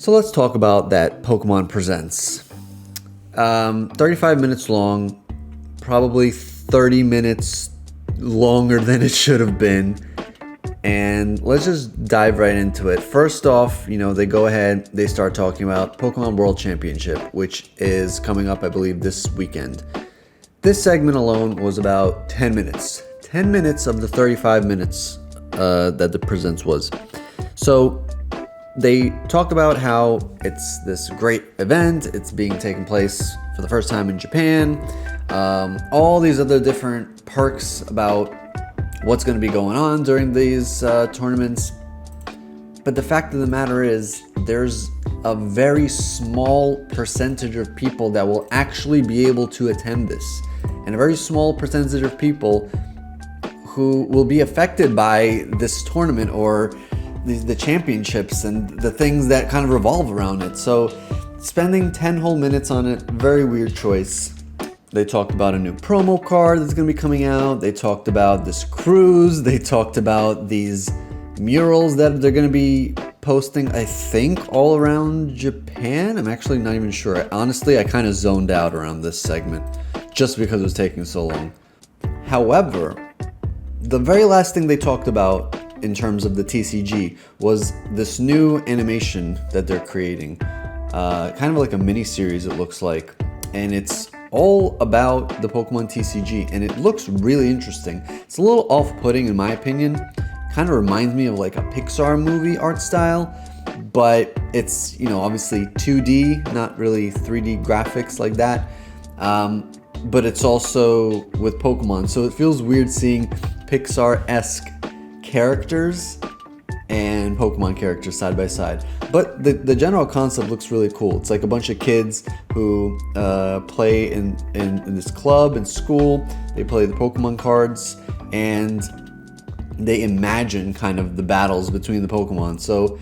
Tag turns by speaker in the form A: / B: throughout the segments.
A: So let's talk about that Pokémon Presents. 35 minutes long, probably 30 minutes longer than it should have been. And let's just dive right into it. First off, they go ahead, they start talking about Pokemon World Championship, which is coming up, I believe, this weekend. This segment alone was about 10 minutes. 10 minutes of the 35 minutes that the Presents was. So they talked about how it's this great event. It's being taken place for the first time in Japan. All these other different perks about what's going to be going on during these tournaments. But the fact of the matter is, there's a very small percentage of people that will actually be able to attend this. And a very small percentage of people who will be affected by this tournament or the championships and the things that kind of revolve around it. So spending 10 whole minutes on it, very weird choice. They talked about a new promo card that's going to be coming out. They talked about this cruise. They talked about these murals that they're going to be posting, I think, all around Japan. I'm actually not even sure. Honestly, I kind of zoned out around this segment just because it was taking so long. However, the very last thing they talked about in terms of the TCG was this new animation that they're creating. Kind of like a mini series, it looks like. And it's all about the Pokemon TCG, and it looks really interesting. It's a little off-putting in my opinion. Kind of reminds me of like a Pixar movie art style, but it's, obviously 2D, not really 3D graphics like that. But it's also with Pokemon, so it feels weird seeing Pixar-esque characters and Pokemon characters side by side. But the general concept looks really cool. It's like a bunch of kids who play in this club in school. They play the Pokemon cards and they imagine kind of the battles between the Pokemon. So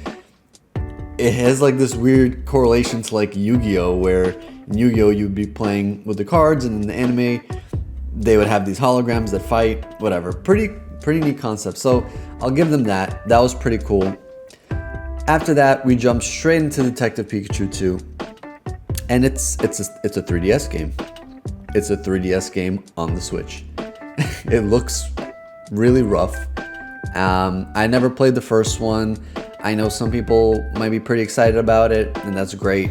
A: it has like this weird correlation to like Yu-Gi-Oh, where in Yu-Gi-Oh you'd be playing with the cards, and in the anime they would have these holograms that fight, whatever. Pretty neat concept. So I'll give them that. That was pretty cool. After that, we jumped straight into Detective Pikachu 2, and it's a 3DS game. It's a 3DS game on the Switch. It looks really rough. I never played the first one. I know some people might be pretty excited about it, and that's great.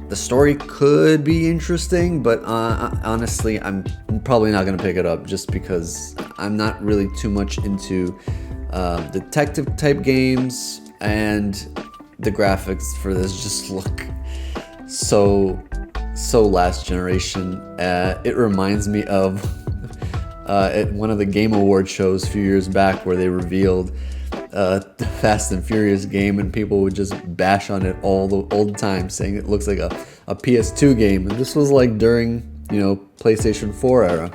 A: The story could be interesting, but honestly, I'm probably not going to pick it up just because I'm not really too much into detective type games, and the graphics for this just look so last generation. It reminds me of at one of the Game Award shows a few years back where they revealed the Fast and Furious game, and people would just bash on it all the time, saying it looks like a PS2 game, and this was like during PlayStation 4 era.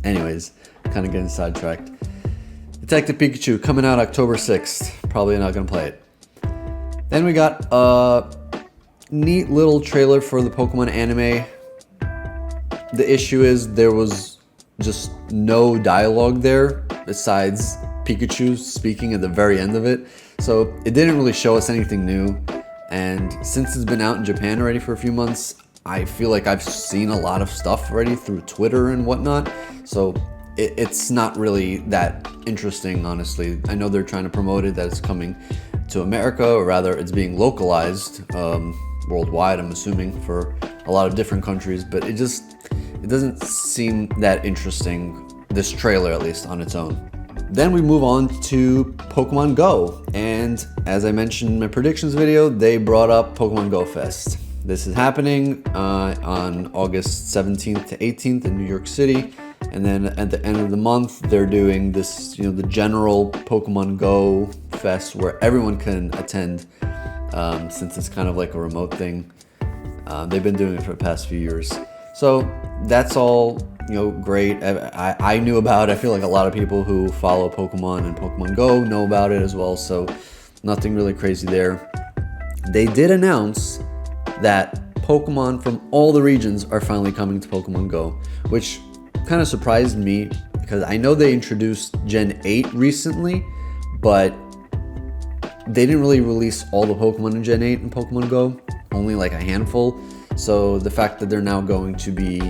A: Anyways, kind of getting sidetracked. Detective Pikachu coming out October 6th. Probably not gonna play it. Then we got a neat little trailer for the Pokemon anime. The issue is there was just no dialogue there besides Pikachu speaking at the very end of it, so it didn't really show us anything new. And since it's been out in Japan already for a few months, I feel like I've seen a lot of stuff already through Twitter and whatnot, so it's not really that interesting, honestly. I know they're trying to promote it, that it's coming to America, or rather it's being localized worldwide, I'm assuming, for a lot of different countries, but it doesn't seem that interesting, this trailer at least, on its own. Then we move on to Pokemon Go, and as I mentioned in my predictions video, they brought up Pokemon Go Fest. This is happening on August 17th to 18th in New York City, and then at the end of the month, they're doing this, the general Pokemon Go Fest where everyone can attend, since it's kind of like a remote thing. They've been doing it for the past few years. So that's all, great. I knew about it. I feel like a lot of people who follow Pokemon and Pokemon Go know about it as well, so nothing really crazy there. They did announce that Pokemon from all the regions are finally coming to Pokemon Go, which kind of surprised me because I know they introduced Gen 8 recently, but they didn't really release all the Pokemon in Gen 8 in Pokemon Go, only like a handful. So the fact that they're now going to be,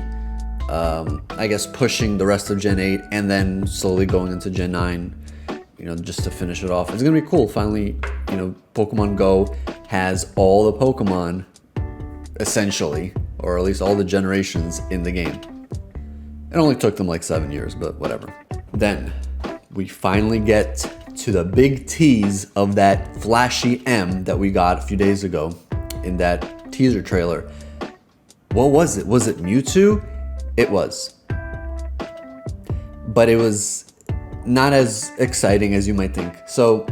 A: I guess, pushing the rest of Gen 8 and then slowly going into Gen 9, just to finish it off, it's going to be cool. Finally, Pokemon Go has all the Pokemon, essentially, or at least all the generations in the game. It only took them like 7 years, but whatever. Then we finally get to the big tease of that flashy M that we got a few days ago in that teaser trailer. What was it? Was it Mewtwo? It was. But it was not as exciting as you might think. So,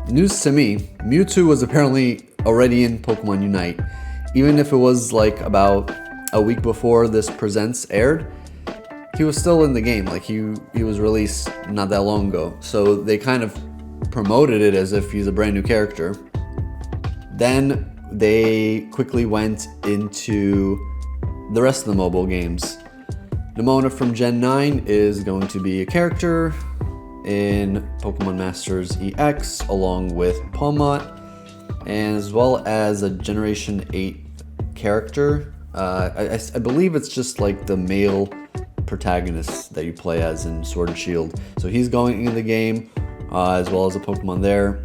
A: news to me, Mewtwo was apparently already in Pokemon Unite. Even if it was like about a week before this Presents aired, he was still in the game. Like he was released not that long ago. So they kind of promoted it as if he's a brand new character. Then they quickly went into the rest of the mobile games. Nemona from Gen 9 is going to be a character in Pokemon Masters EX along with Palmot, and as well as a Generation 8 character. I believe it's just like the male protagonist that you play as in Sword and Shield. So he's going in the game, as well as a Pokemon there.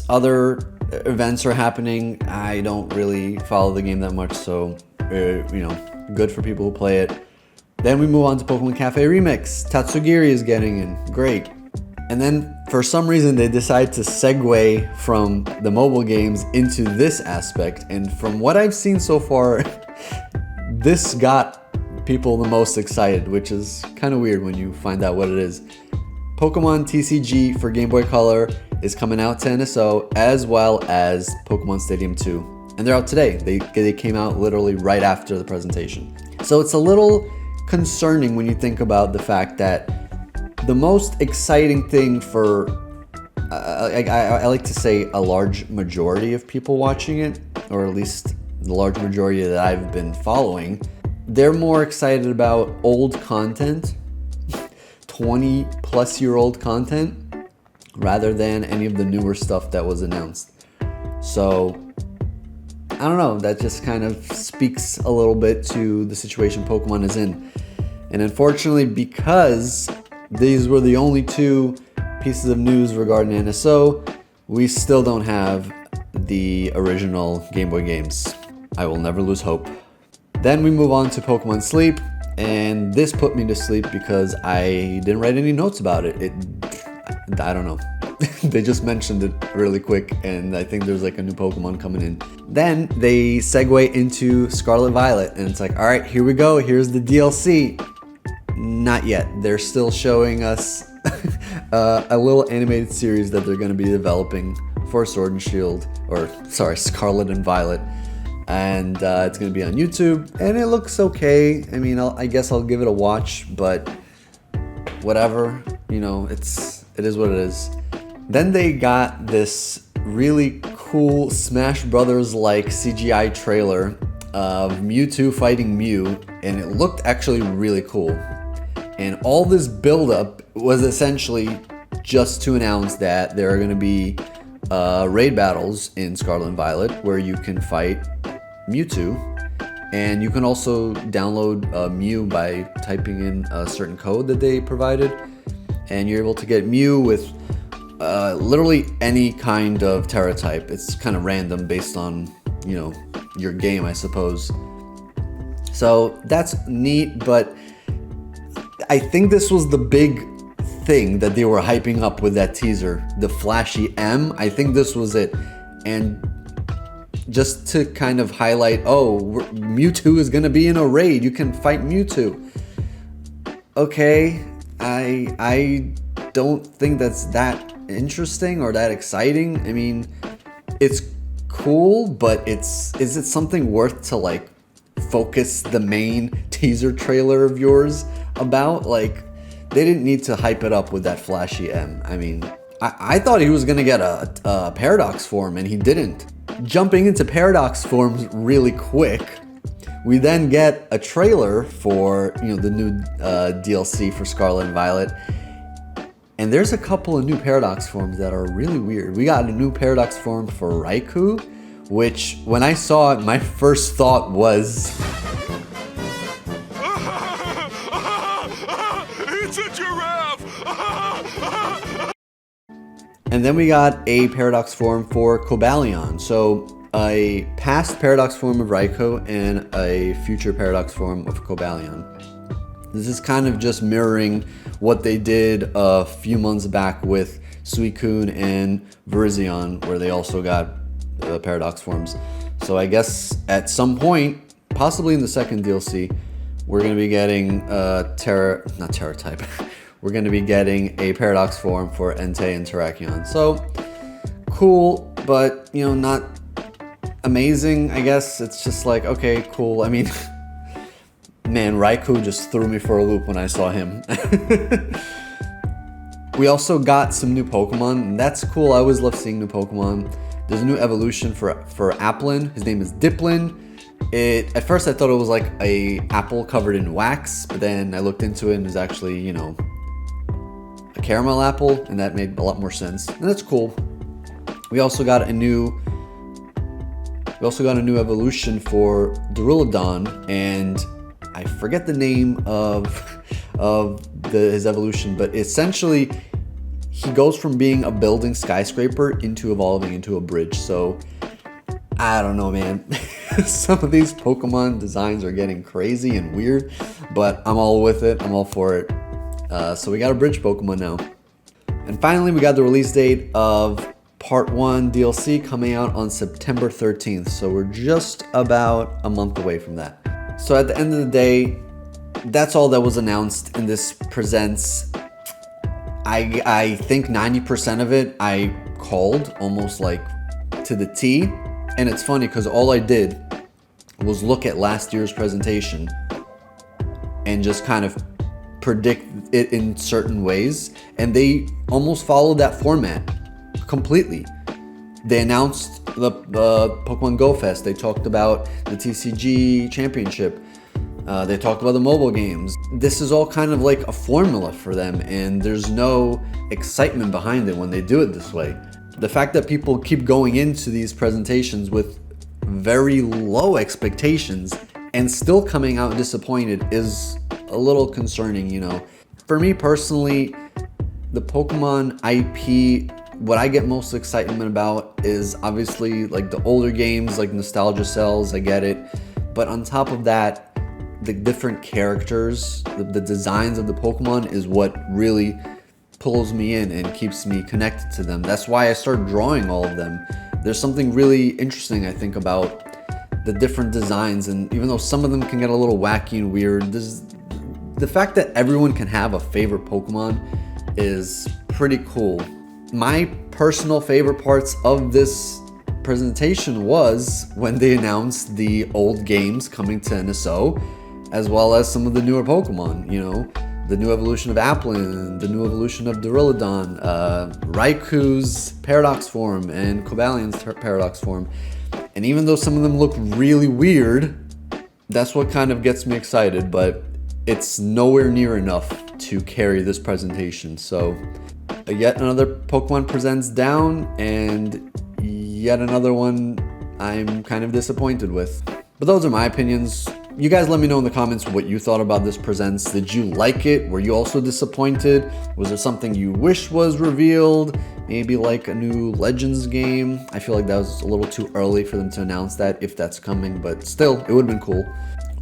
A: Other events are happening. I don't really follow the game that much, so good for people who play it. Then we move on to Pokemon Cafe Remix. Tatsugiri is getting in. Great. And then for some reason they decide to segue from the mobile games into this aspect. And from what I've seen so far, this got people the most excited, which is kind of weird when you find out what it is. Pokemon TCG for Game Boy Color is coming out to NSO, as well as Pokemon Stadium 2. And they're out today. They came out literally right after the presentation. So it's a little concerning when you think about the fact that the most exciting thing for, I like to say, a large majority of people watching it, or at least the large majority that I've been following, they're more excited about old content, 20 plus year old content, rather than any of the newer stuff that was announced. So I don't know, that just kind of speaks a little bit to the situation Pokemon is in. And unfortunately, because these were the only two pieces of news regarding NSO, we still don't have the original Game Boy games. I will never lose hope. Then we move on to Pokemon Sleep, and this put me to sleep because I didn't write any notes about it. I don't know. They just mentioned it really quick, and I think there's like a new Pokemon coming in. Then they segue into Scarlet Violet, and it's like, all right, here we go. Here's the DLC. Not yet. They're still showing us a little animated series that they're going to be developing for Sword and Shield, Scarlet and Violet. And it's going to be on YouTube, and it looks okay. I mean, I guess I'll give it a watch, but whatever. It is what it is. Then they got this really cool Smash Brothers-like CGI trailer of Mewtwo fighting Mew, and it looked actually really cool. And all this build-up was essentially just to announce that there are going to be raid battles in Scarlet and Violet where you can fight Mewtwo, and you can also download Mew by typing in a certain code that they provided, and you're able to get Mew with literally any kind of Terra type. It's kind of random based on your game, I suppose. So that's neat, but I think this was the big thing that they were hyping up with that teaser, the flashy M. I think this was it. And just to kind of highlight, Mewtwo is going to be in a raid. You can fight Mewtwo. Okay, I don't think that's that interesting or that exciting. I mean, it's cool, but is it something worth to like focus the main teaser trailer of yours about? Like, they didn't need to hype it up with that flashy M. I mean, I thought he was gonna get a Paradox form, and he didn't. Jumping into Paradox forms really quick, we then get a trailer for the new DLC for Scarlet and Violet, And there's a couple of new Paradox forms that are really weird. We got a new Paradox form for Raikou, which when I saw it, my first thought was...
B: It's a giraffe!
A: And then we got a Paradox form for Cobalion. So a past Paradox form of Raikou and a future Paradox form of Cobalion. This is kind of just mirroring what they did a few months back with Suicune and Virizion, where they also got Paradox forms. So I guess at some point, possibly in the second DLC, we're going to be getting not Terra type. We're going to be getting a Paradox form for Entei and Terrakion. So cool, but you know, not amazing, I guess. It's just like, okay, cool. I mean, man, Raikou just threw me for a loop when I saw him. We also got some new Pokemon, and that's cool. I always love seeing new Pokemon. There's a new evolution for Applin. His name is Diplin. At first I thought it was like a apple covered in wax, but then I looked into it and it was actually, you know, a caramel apple, and that made a lot more sense. And that's cool. We also got a new evolution for Duraludon, and I forget the name of his evolution, but essentially he goes from being a building skyscraper into evolving into a bridge. So I don't know, man. Some of these Pokemon designs are getting crazy and weird, but I'm all with it. I'm all for it. So we got a bridge Pokemon now. And finally, we got the release date of Part 1 DLC coming out on September 13th. So we're just about a month away from that. So at the end of the day, that's all that was announced in this Presents. I think 90% of it I called almost like to the T. And it's funny because all I did was look at last year's presentation and just kind of predict it in certain ways. And they almost followed that format completely. They announced the Pokemon Go Fest. They talked about the TCG Championship. They talked about the mobile games. This is all kind of like a formula for them, and there's no excitement behind it when they do it this way. The fact that people keep going into these presentations with very low expectations and still coming out disappointed is a little concerning, you know. For me personally, the Pokemon IP, what I get most excitement about is obviously like the older games, like nostalgia sells, I get it. But on top of that, the different characters, the designs of the Pokemon is what really pulls me in and keeps me connected to them. That's why I started drawing all of them. There's something really interesting, I think, about the different designs, and even though some of them can get a little wacky and weird, the fact that everyone can have a favorite Pokemon is pretty cool. My personal favorite parts of this presentation was when they announced the old games coming to NSO, as well as some of the newer Pokemon, you know, the new evolution of Applin, the new evolution of Duraludon, Raikou's Paradox form, and Cobalion's Paradox form. And even though some of them look really weird, that's what kind of gets me excited, but it's nowhere near enough to carry this presentation. So yet another Pokemon Presents down, and yet another one I'm kind of disappointed with. But those are my opinions. You guys let me know in the comments what you thought about this Presents. Did you like it? Were you also disappointed? Was there something you wish was revealed? Maybe like a new Legends game? I feel like that was a little too early for them to announce that, if that's coming, but still, it would have been cool.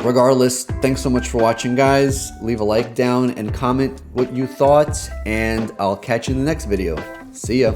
A: Regardless, thanks so much for watching, guys. Leave a like down and comment what you thought, and I'll catch you in the next video. See ya.